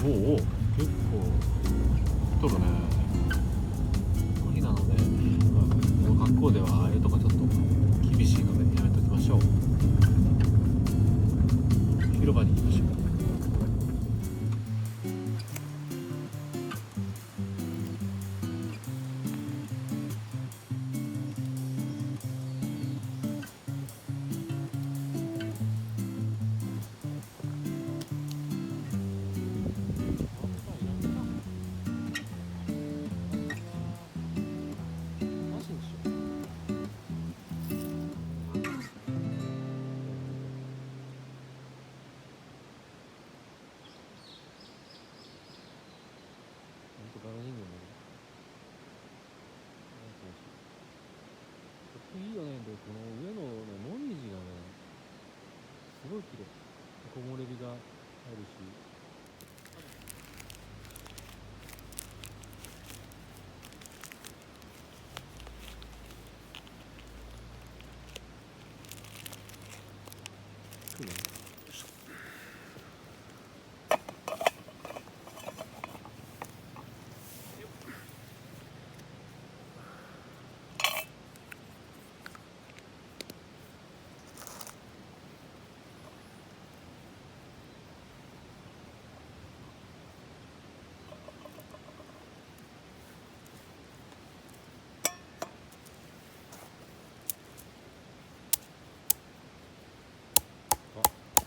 おお、結構取るね。この日なので、この格好ではあれとかちょっと厳しいのでやめときましょう。広場に行きましょう。いいよね。で、この上のね、もみじがね、すごい綺麗。木漏れ日があるし。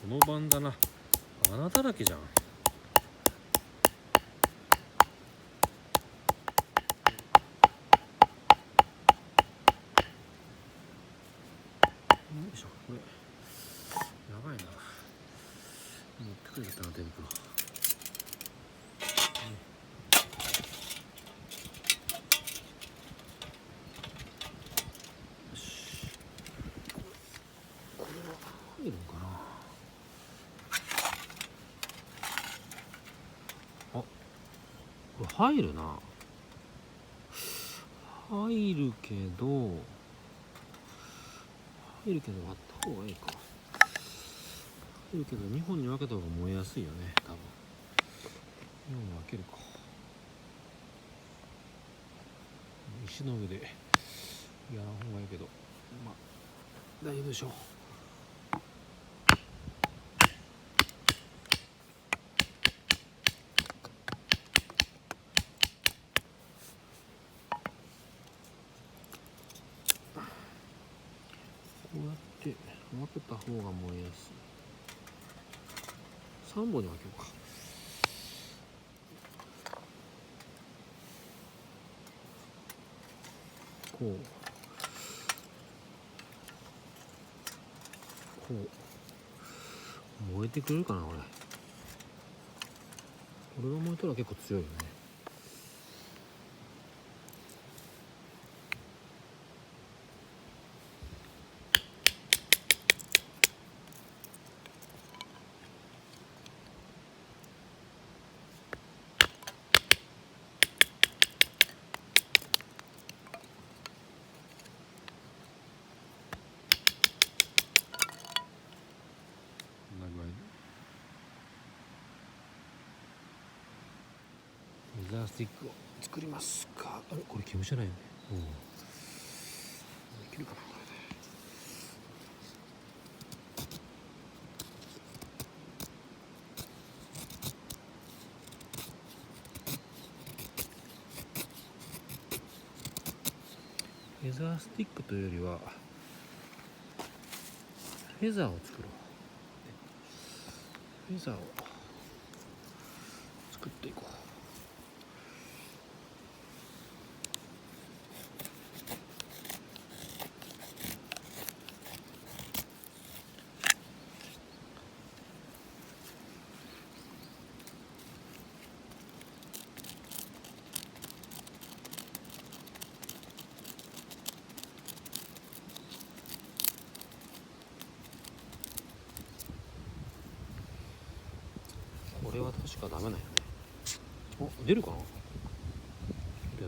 このバンダナ穴だらけじゃん。よいしょ、これやばいな。持ってくれたな、手袋。よし、これは入るのかな。あ、これ入るな。入るけど割った方がいいか。入るけど2本に分けた方が燃えやすいよね、多分。2本に分けるか。石の上でやらん方がいいけど、まあ大丈夫でしょう。こうやって分けた方が燃えやすい。3本に分けようか。こう燃えてくれるかな。これが燃えたら結構強いよね。レザースティックを作りますか。あれ、これ煙じゃないよね。いけるかな、これで。レザースティックというよりはフェザーを作ろう。フェザーを作っていこう。これは確かダメなんよね。お、出るかな。やっ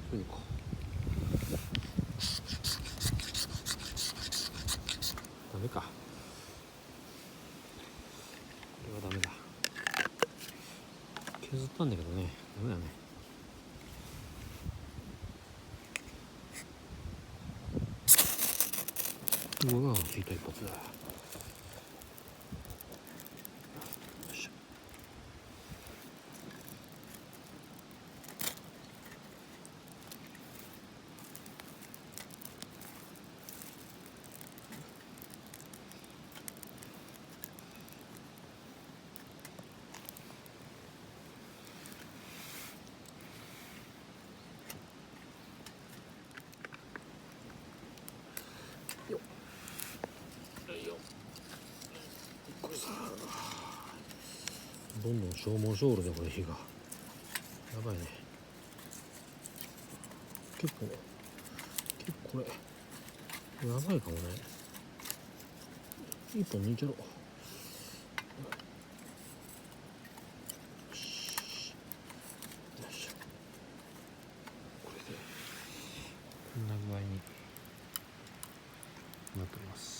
てみるか。ダメか。これはダメだ。削ったんだけどね、ダメだね。うわ、ついた一発だ。よいしょ。よっよっ、これさ、どんどん消耗しおるね、これ火が。やばいね。結構これやばいかもね。一本抜いちゃろう。よし、よいしょ。これでこんな具合になっております。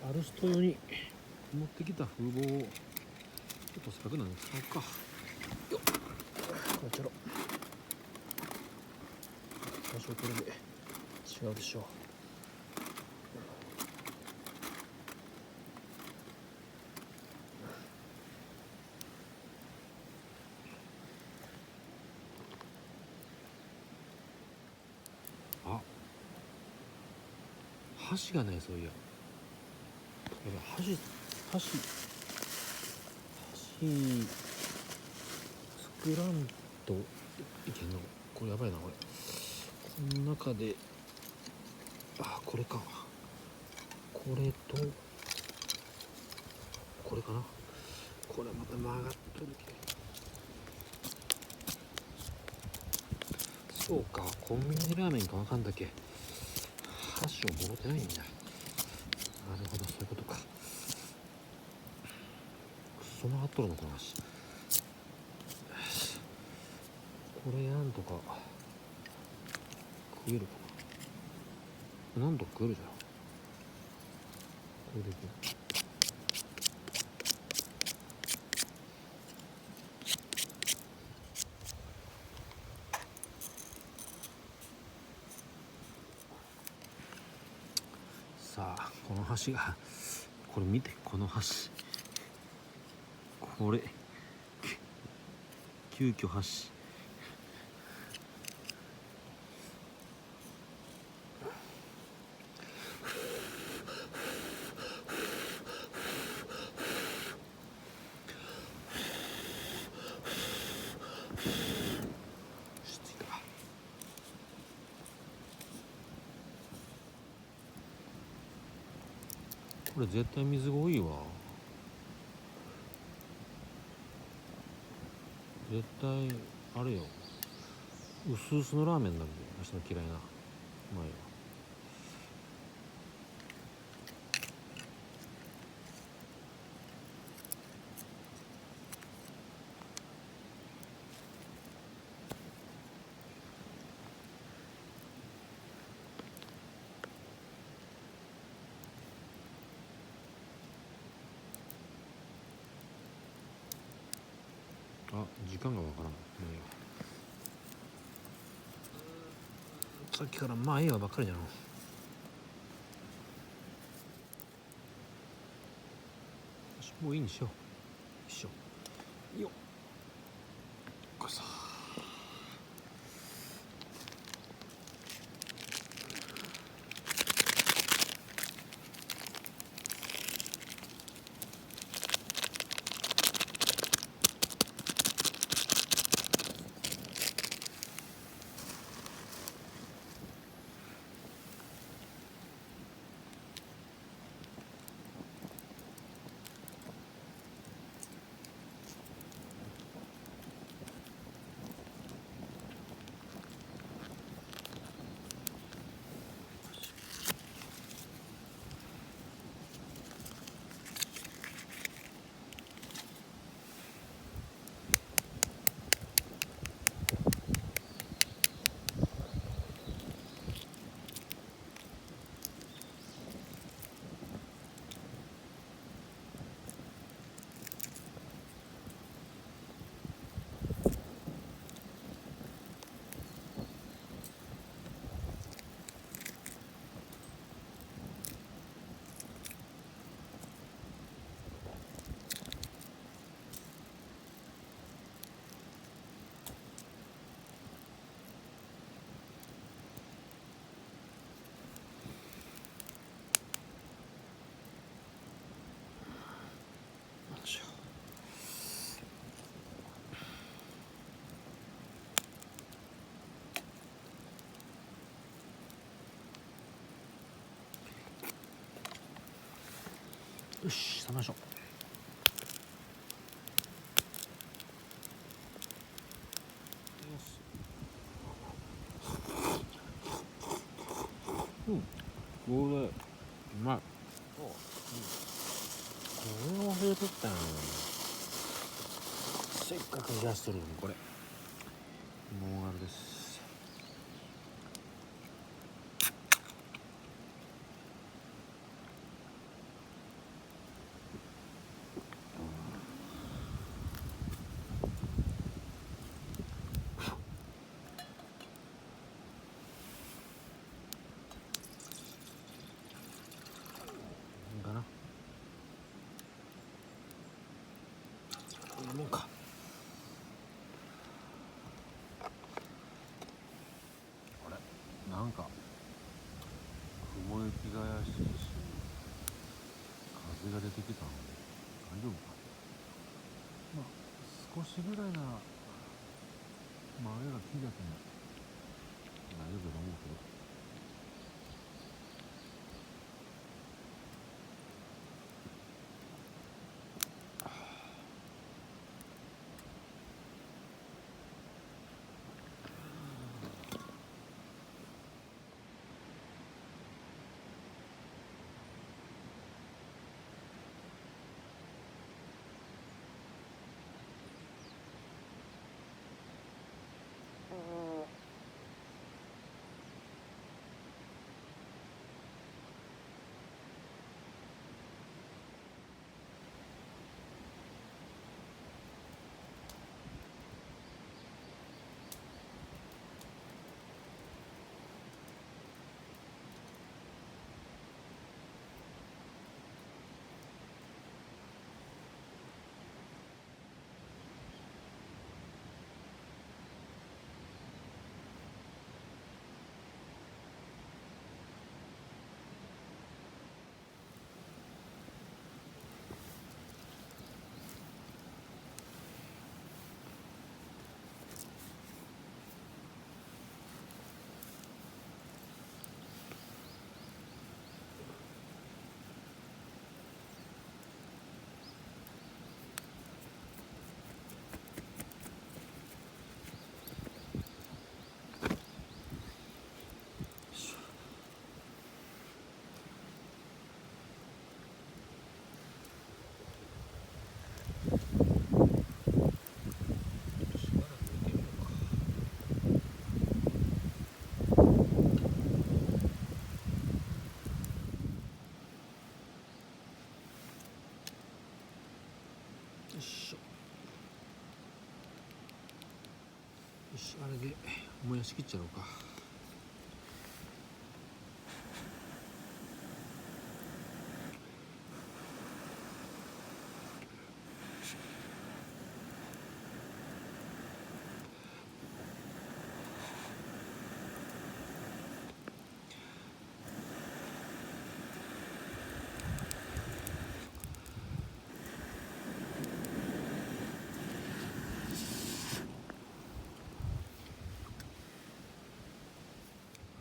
アルスト用に持ってきた風防をちょっとせっかくなんで使おうか。よっ、こうやってやろう。多少これで違うでしょう。あ、箸がない。そういや、箸作らんといけんの。これやばいな。これこの中で、あ、これか。これとこれかな。これまた曲がっとるけど、そうか、コンビニラーメンかわかんだけ箸をもろてないんだ。なるほど、そういうことか。くそ曲がっとるのこの箸。これなんとか食えるかな。なんとか食えるじゃん。これでいく。さあ、この箸が、これ見て、この箸、これ急遽箸、ついた。これ絶対水が多いわ。絶対あれよ、薄々のラーメンなんで、私の嫌いな。うまいわ。あ、時間がわからん。さっきからまあええわばっかりじゃの。もういいにしよう。よいしょ。よっ。これさ。よし、冷ましょう。うん、これうまい。これを忘れとったよ。せっかく冷やしとるのに。これモーガルです。かな、こんなもんか。あれなんか雲行きが怪しいし風が出てきたので大丈夫か。まあ少しぐらいなら雨が切れても大丈夫だと思うけど。よいしょ。よし、あれで燃やしきっちゃろうか。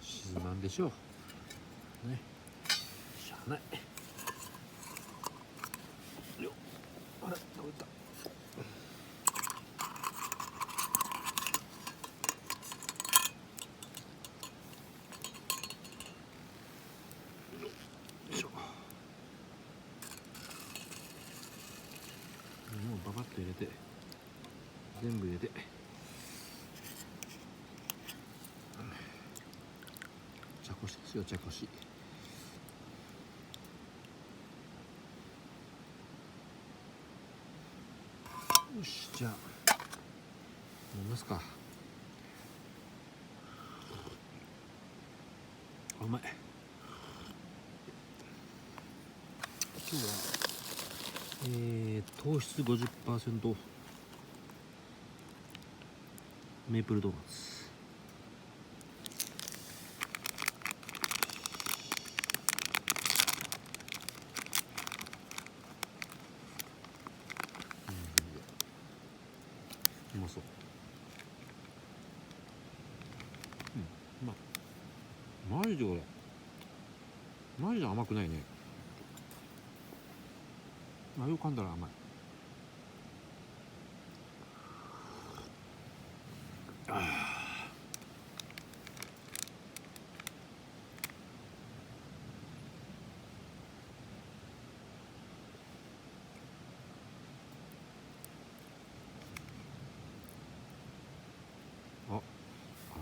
静まんでしょうね。しゃあない。よっ、あれどういった。よいしょ。もうババッと入れて、全部入れて、茶こしですよ、茶こし。よし、じゃあ飲みますか。うまい。今日は糖質 50% メープルドーナツ。うまそう。うまい。マジでこれマジで甘くないね。あ、よく噛んだら甘い。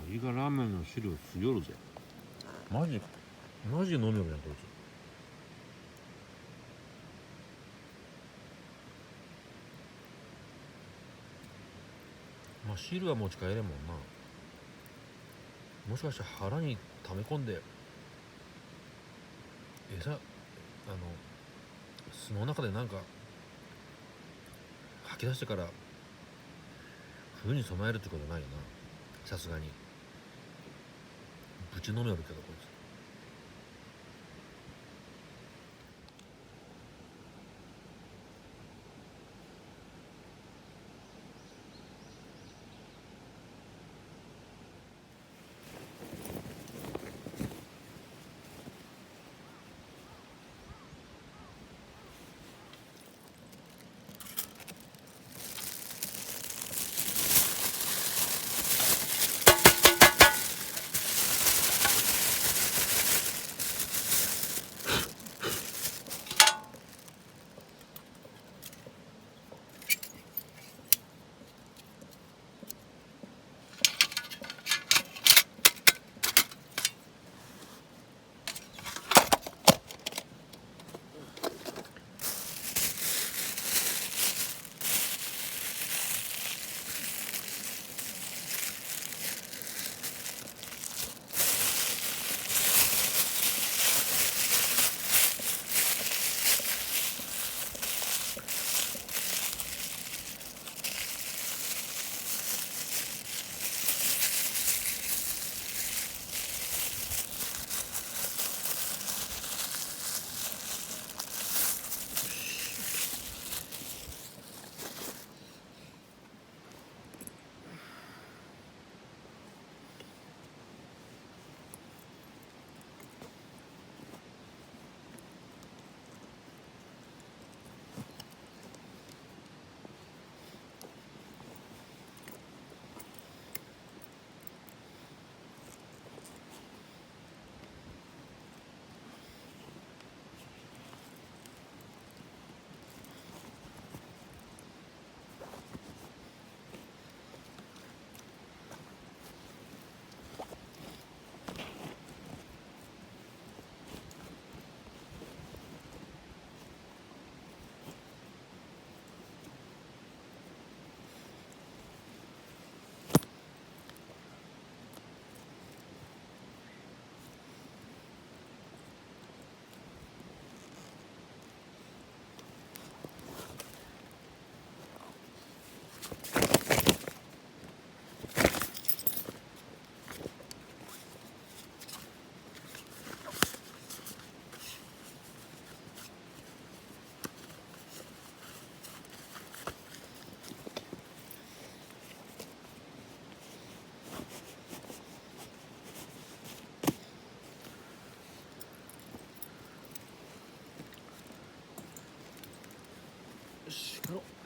味がラーメンの汁を強るぜ。マジで飲みよるやんこいつ。まあ汁は持ち帰れんもんな。もしかしたら腹に溜め込んで巣の中でなんか吐き出してから冬に備えるってことないよな、さすがに。ぶち飲めよるけどこいつ。よし帰ろう。